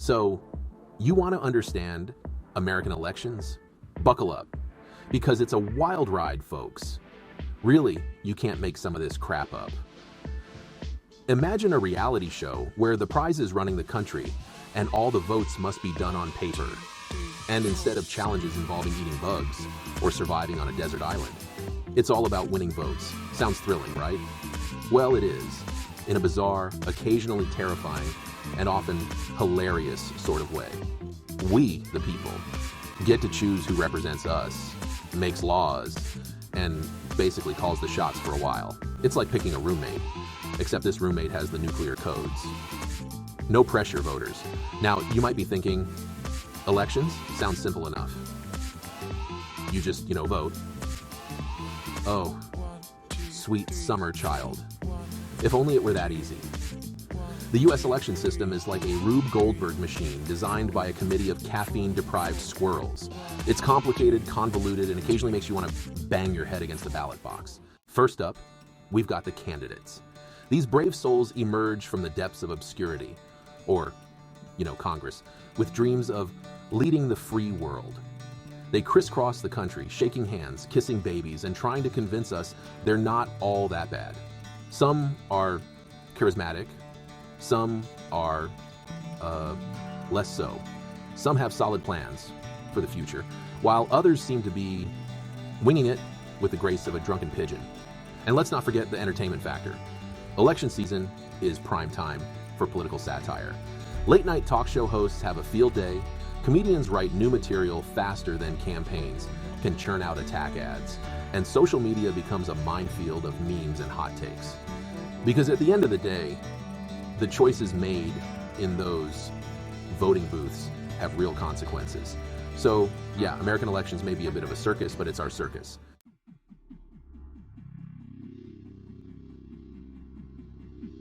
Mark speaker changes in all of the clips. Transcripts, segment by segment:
Speaker 1: So, you want to understand American elections? Buckle up, because it's a wild ride, folks. Really, you can't make some of this crap up. Imagine a reality show where the prize is running the country and all the votes must be done on paper. And instead of challenges involving eating bugs or surviving on a desert island, it's all about winning votes. Sounds thrilling, right? Well, it is, in a bizarre, occasionally terrifying, and often hilarious sort of way. We, the people, get to choose who represents us, makes laws, and basically calls the shots for a while. It's like picking a roommate, except this roommate has the nuclear codes. No pressure, voters. Now, you might be thinking, elections? Sounds simple enough. You just, vote. Oh, sweet summer child. If only it were that easy. The US election system is like a Rube Goldberg machine designed by a committee of caffeine-deprived squirrels. It's complicated, convoluted, and occasionally makes you want to bang your head against the ballot box. First up, we've got the candidates. These brave souls emerge from the depths of obscurity, or, Congress, with dreams of leading the free world. They crisscross the country, shaking hands, kissing babies, and trying to convince us they're not all that bad. Some are charismatic, some are less so. Some have solid plans for the future, while others seem to be winging it with the grace of a drunken pigeon. And let's not forget the entertainment factor. Election season is prime time for political satire. Late-night talk show hosts have a field day. Comedians write new material faster than campaigns can churn out attack ads. And social media becomes a minefield of memes and hot takes. Because at the end of the day, the choices made in those voting booths have real consequences. So, yeah, American elections may be a bit of a circus, but it's our circus.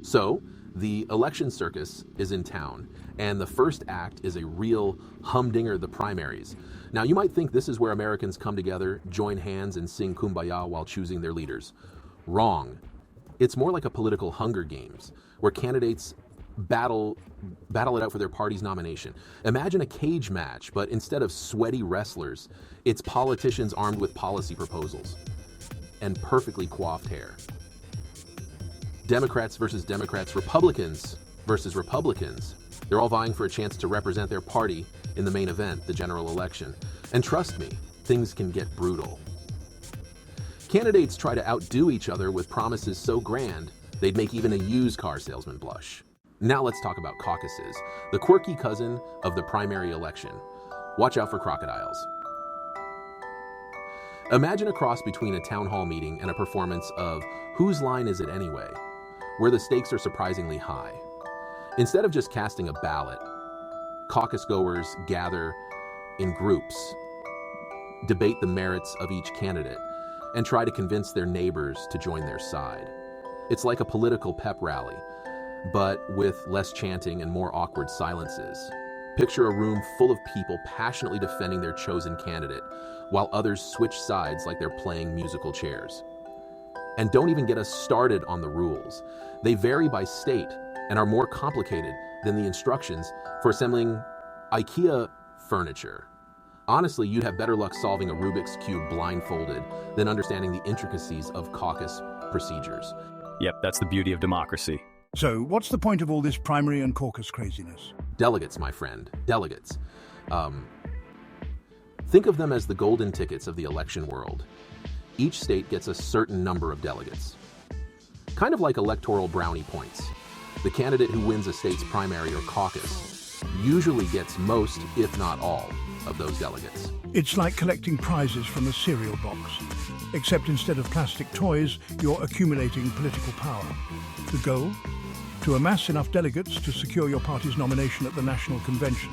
Speaker 1: So, the election circus is in town, and the first act is a real humdinger, the primaries. Now, you might think this is where Americans come together, join hands, and sing Kumbaya while choosing their leaders. Wrong. It's more like a political Hunger Games, where candidates battle it out for their party's nomination. Imagine a cage match, but instead of sweaty wrestlers, it's politicians armed with policy proposals and perfectly coiffed hair. Democrats versus Democrats, Republicans versus Republicans. They're all vying for a chance to represent their party in the main event, the general election. And trust me, things can get brutal. Candidates try to outdo each other with promises so grand, they'd make even a used car salesman blush. Now let's talk about caucuses, the quirky cousin of the primary election. Watch out for crocodiles. Imagine a cross between a town hall meeting and a performance of Whose Line Is It Anyway?, where the stakes are surprisingly high. Instead of just casting a ballot, caucus goers gather in groups, debate the merits of each candidate, and try to convince their neighbors to join their side. It's like a political pep rally, but with less chanting and more awkward silences. Picture a room full of people passionately defending their chosen candidate, while others switch sides like they're playing musical chairs. And don't even get us started on the rules. They vary by state and are more complicated than the instructions for assembling IKEA furniture. Honestly, you'd have better luck solving a Rubik's Cube blindfolded than understanding the intricacies of caucus procedures.
Speaker 2: Yep, that's the beauty of democracy.
Speaker 3: So, what's the point of all this primary and caucus craziness?
Speaker 1: Delegates, my friend. Delegates. Think of them as the golden tickets of the election world. Each state gets a certain number of delegates. Kind of like electoral brownie points. The candidate who wins a state's primary or caucus usually gets most, if not all, of those delegates.
Speaker 3: It's like collecting prizes from a cereal box. Except instead of plastic toys, you're accumulating political power. The goal? To amass enough delegates to secure your party's nomination at the National Convention.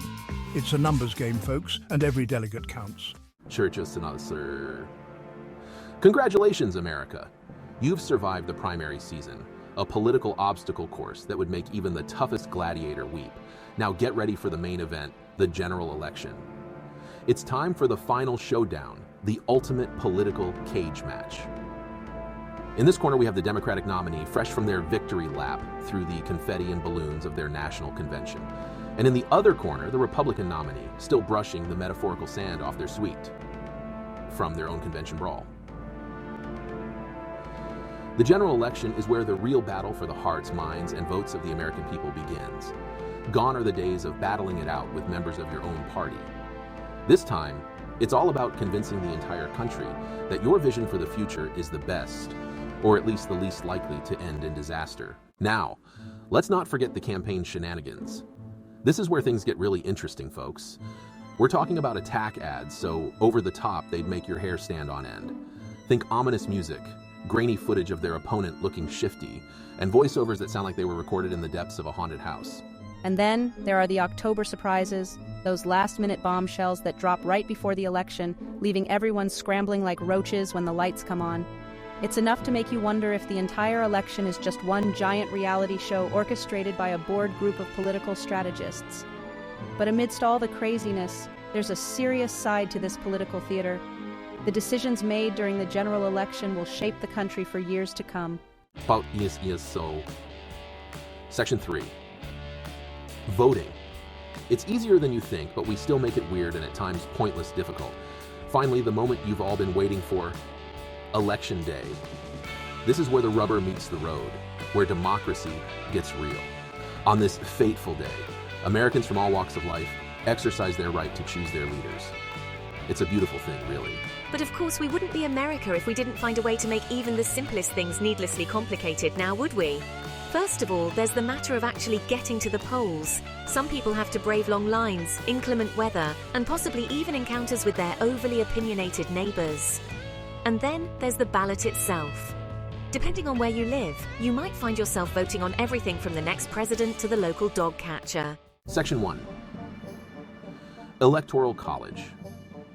Speaker 3: It's a numbers game, folks, and every delegate counts.
Speaker 1: Church of Sinatra. Congratulations, America. You've survived the primary season, a political obstacle course that would make even the toughest gladiator weep. Now get ready for the main event, the general election. It's time for the final showdown, the ultimate political cage match. In this corner, we have the Democratic nominee, fresh from their victory lap through the confetti and balloons of their national convention. And in the other corner, the Republican nominee, still brushing the metaphorical sand off their suite from their own convention brawl. The general election is where the real battle for the hearts, minds, and votes of the American people begins. Gone are the days of battling it out with members of your own party. This time, it's all about convincing the entire country that your vision for the future is the best, or at least the least likely to end in disaster. Now, let's not forget the campaign shenanigans. This is where things get really interesting, folks. We're talking about attack ads, so over the top they'd make your hair stand on end. Think ominous music, grainy footage of their opponent looking shifty, and voiceovers that sound like they were recorded in the depths of a haunted house.
Speaker 4: And then there are the October surprises, those last-minute bombshells that drop right before the election, leaving everyone scrambling like roaches when the lights come on. It's enough to make you wonder if the entire election is just one giant reality show orchestrated by a bored group of political strategists. But amidst all the craziness, there's a serious side to this political theater. The decisions made during the general election will shape the country for years to come.
Speaker 1: About yes, so. Section 3. Voting. It's easier than you think, but we still make it weird and at times pointless difficult. Finally, the moment you've all been waiting for. Election Day. This is where the rubber meets the road, where democracy gets real. On this fateful day, Americans from all walks of life exercise their right to choose their leaders. It's a beautiful thing, really.
Speaker 5: But of course, we wouldn't be America if we didn't find a way to make even the simplest things needlessly complicated now, would we? First of all, there's the matter of actually getting to the polls. Some people have to brave long lines, inclement weather, and possibly even encounters with their overly opinionated neighbors. And then there's the ballot itself. Depending on where you live, you might find yourself voting on everything from the next president to the local dog catcher.
Speaker 1: Section 1. Electoral College.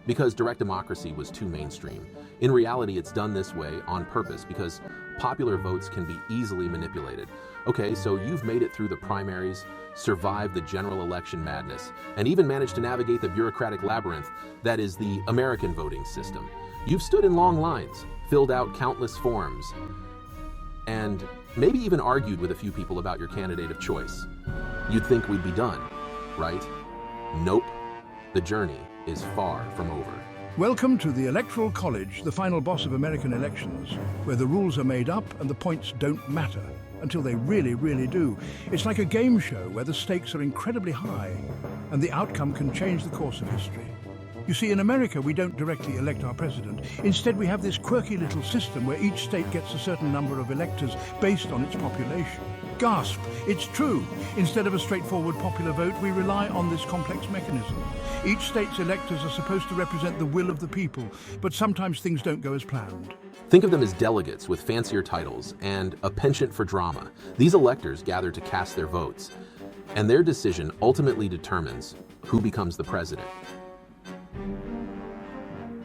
Speaker 1: Because direct democracy was too mainstream. In reality, it's done this way on purpose because popular votes can be easily manipulated. Okay, so you've made it through the primaries, survived the general election madness, and even managed to navigate the bureaucratic labyrinth that is the American voting system. You've stood in long lines, filled out countless forms, and maybe even argued with a few people about your candidate of choice. You'd think we'd be done, right? Nope. The journey is far from over.
Speaker 3: Welcome to the Electoral College, the final boss of American elections, where the rules are made up and the points don't matter until they really, really do. It's like a game show where the stakes are incredibly high and the outcome can change the course of history. You see, in America, we don't directly elect our president. Instead, we have this quirky little system where each state gets a certain number of electors based on its population. Gasp! It's true. Instead of a straightforward popular vote, we rely on this complex mechanism. Each state's electors are supposed to represent the will of the people, but sometimes things don't go as planned.
Speaker 1: Think of them as delegates with fancier titles and a penchant for drama. These electors gather to cast their votes, and their decision ultimately determines who becomes the president.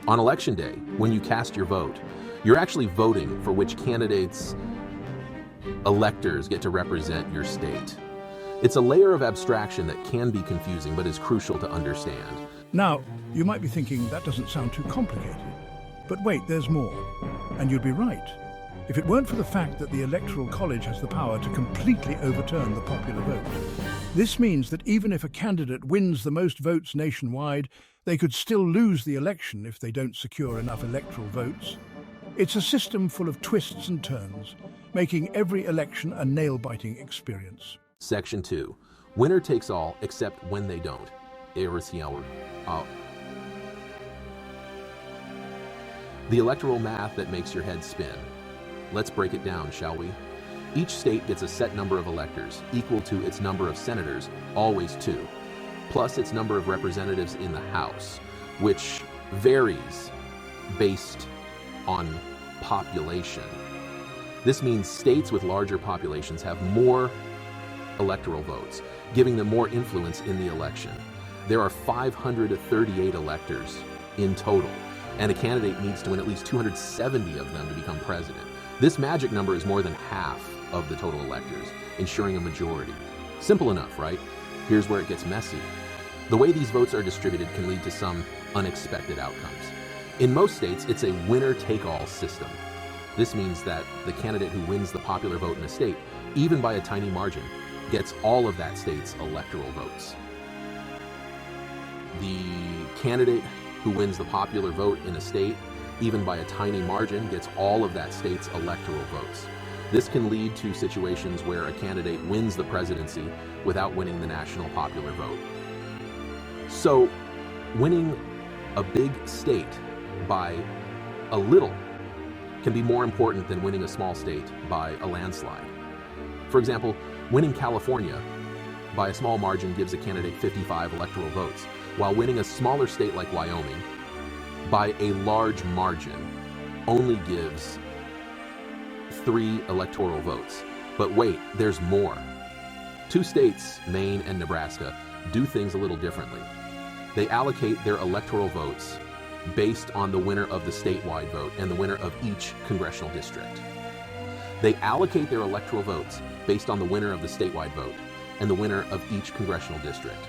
Speaker 1: On Election Day, when you cast your vote, you're actually voting for which candidates electors get to represent your state. It's a layer of abstraction that can be confusing, but is crucial to understand.
Speaker 3: Now, you might be thinking that doesn't sound too complicated. But wait, there's more. And you'd be right. If it weren't for the fact that the Electoral College has the power to completely overturn the popular vote. This means that even if a candidate wins the most votes nationwide, they could still lose the election if they don't secure enough electoral votes. It's a system full of twists and turns, making every election a nail-biting experience.
Speaker 1: Section 2. Winner takes all except when they don't. The electoral math that makes your head spin. Let's break it down, shall we? Each state gets a set number of electors, equal to its number of senators, always 2, plus its number of representatives in the House, which varies based on population. This means states with larger populations have more electoral votes, giving them more influence in the election. There are 538 electors in total, and a candidate needs to win at least 270 of them to become president. This magic number is more than half of the total electors, ensuring a majority. Simple enough, right? Here's where it gets messy. The way these votes are distributed can lead to some unexpected outcomes. In most states, it's a winner-take-all system. This means that the candidate who wins the popular vote in a state, even by a tiny margin, gets all of that state's electoral votes. The candidate who wins the popular vote in a state, even by a tiny margin, gets all of that state's electoral votes. This can lead to situations where a candidate wins the presidency without winning the national popular vote. So, winning a big state by a little can be more important than winning a small state by a landslide. For example, winning California by a small margin gives a candidate 55 electoral votes, while winning a smaller state like Wyoming by a large margin only gives 3 electoral votes. But wait, there's more. 2 states, Maine and Nebraska, do things a little differently. They allocate their electoral votes based on the winner of the statewide vote and the winner of each congressional district. They allocate their electoral votes based on the winner of the statewide vote and the winner of each congressional district.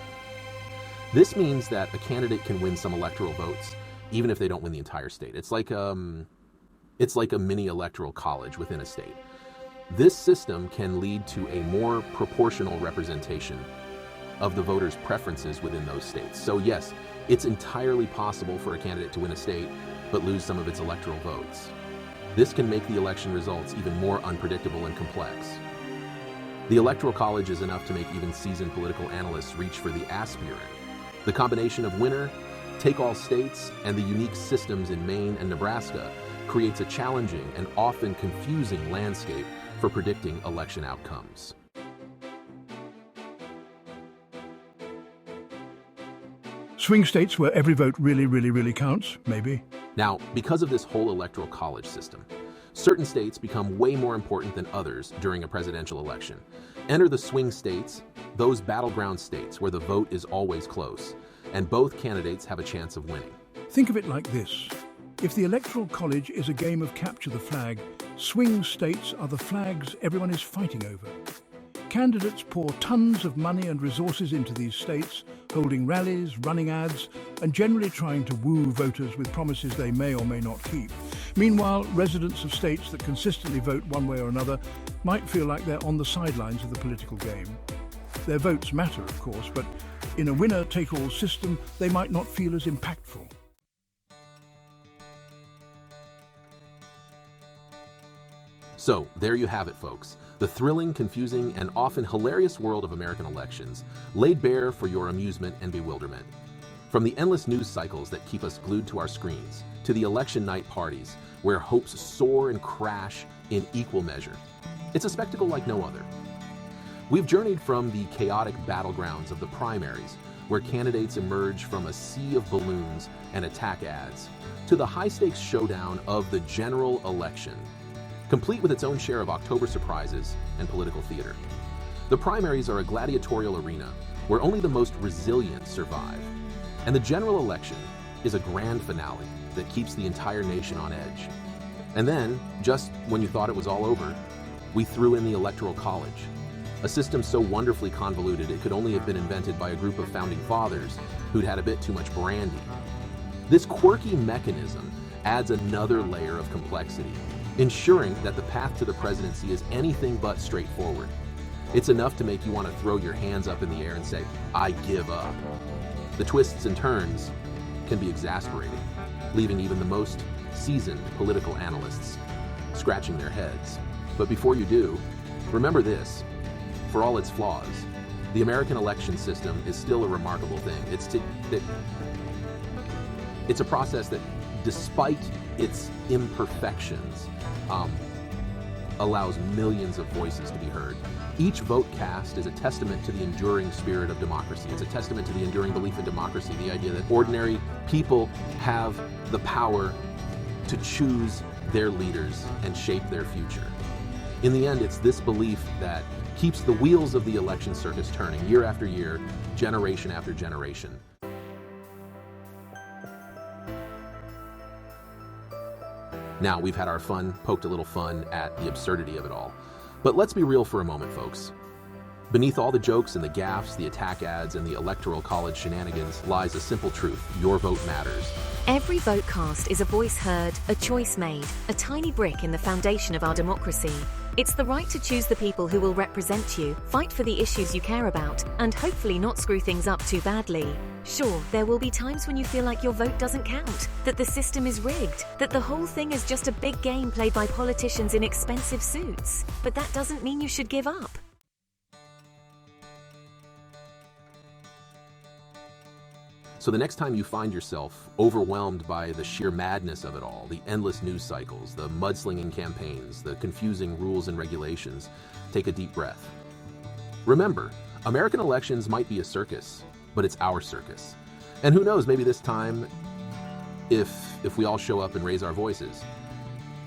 Speaker 1: This means that a candidate can win some electoral votes even if they don't win the entire state. It's like a mini electoral college within a state. This system can lead to a more proportional representation of the voters' preferences within those states. So yes, it's entirely possible for a candidate to win a state but lose some of its electoral votes. This can make the election results even more unpredictable and complex. The Electoral College is enough to make even seasoned political analysts reach for the aspirant. The combination of winner, take-all states, and the unique systems in Maine and Nebraska creates a challenging and often confusing landscape for predicting election outcomes.
Speaker 3: Swing states where every vote really counts, maybe.
Speaker 1: Now, because of this whole Electoral College system, certain states become way more important than others during a presidential election. Enter the swing states, those battleground states where the vote is always close, and both candidates have a chance of winning.
Speaker 3: Think of it like this. If the Electoral College is a game of capture the flag, swing states are the flags everyone is fighting over. Candidates pour tons of money and resources into these states, holding rallies, running ads, and generally trying to woo voters with promises they may or may not keep. Meanwhile, residents of states that consistently vote one way or another might feel like they're on the sidelines of the political game. Their votes matter, of course, but in a winner-take-all system, they might not feel as impactful.
Speaker 1: So, there you have it, folks. The thrilling, confusing, and often hilarious world of American elections, laid bare for your amusement and bewilderment. From the endless news cycles that keep us glued to our screens, to the election night parties, where hopes soar and crash in equal measure. It's a spectacle like no other. We've journeyed from the chaotic battlegrounds of the primaries, where candidates emerge from a sea of balloons and attack ads, to the high-stakes showdown of the general election, complete with its own share of October surprises and political theater. The primaries are a gladiatorial arena where only the most resilient survive. And the general election is a grand finale that keeps the entire nation on edge. And then, just when you thought it was all over, we threw in the Electoral College, a system so wonderfully convoluted it could only have been invented by a group of founding fathers who'd had a bit too much brandy. This quirky mechanism adds another layer of complexity, ensuring that the path to the presidency is anything but straightforward. It's enough to make you want to throw your hands up in the air and say, "I give up." The twists and turns can be exasperating, leaving even the most seasoned political analysts scratching their heads. But before you do, remember this: for all its flaws, the American election system is still a remarkable thing. It's a process that, despite its imperfections, allows millions of voices to be heard. Each vote cast is a testament to the enduring spirit of democracy. It's a testament to the enduring belief in democracy, the idea that ordinary people have the power to choose their leaders and shape their future. In the end, it's this belief that keeps the wheels of the election circus turning year after year, generation after generation. Now, we've had our fun, poked a little fun at the absurdity of it all. But let's be real for a moment, folks. Beneath all the jokes and the gaffes, the attack ads, and the Electoral College shenanigans lies a simple truth: your vote matters.
Speaker 5: Every vote cast is a voice heard, a choice made, a tiny brick in the foundation of our democracy. It's the right to choose the people who will represent you, fight for the issues you care about, and hopefully not screw things up too badly. Sure, there will be times when you feel like your vote doesn't count, that the system is rigged, that the whole thing is just a big game played by politicians in expensive suits. But that doesn't mean you should give up.
Speaker 1: So the next time you find yourself overwhelmed by the sheer madness of it all, the endless news cycles, the mudslinging campaigns, the confusing rules and regulations, take a deep breath. Remember, American elections might be a circus, but it's our circus. And who knows, maybe this time, if we all show up and raise our voices,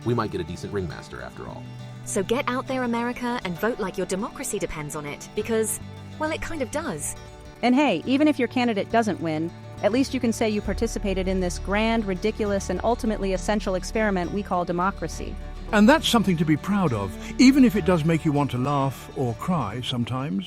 Speaker 1: we might get a decent ringmaster after all.
Speaker 5: So get out there, America, and vote like your democracy depends on it, because, well, it kind of does.
Speaker 4: And hey, even if your candidate doesn't win, at least you can say you participated in this grand, ridiculous, and ultimately essential experiment we call democracy.
Speaker 3: And that's something to be proud of, even if it does make you want to laugh or cry sometimes.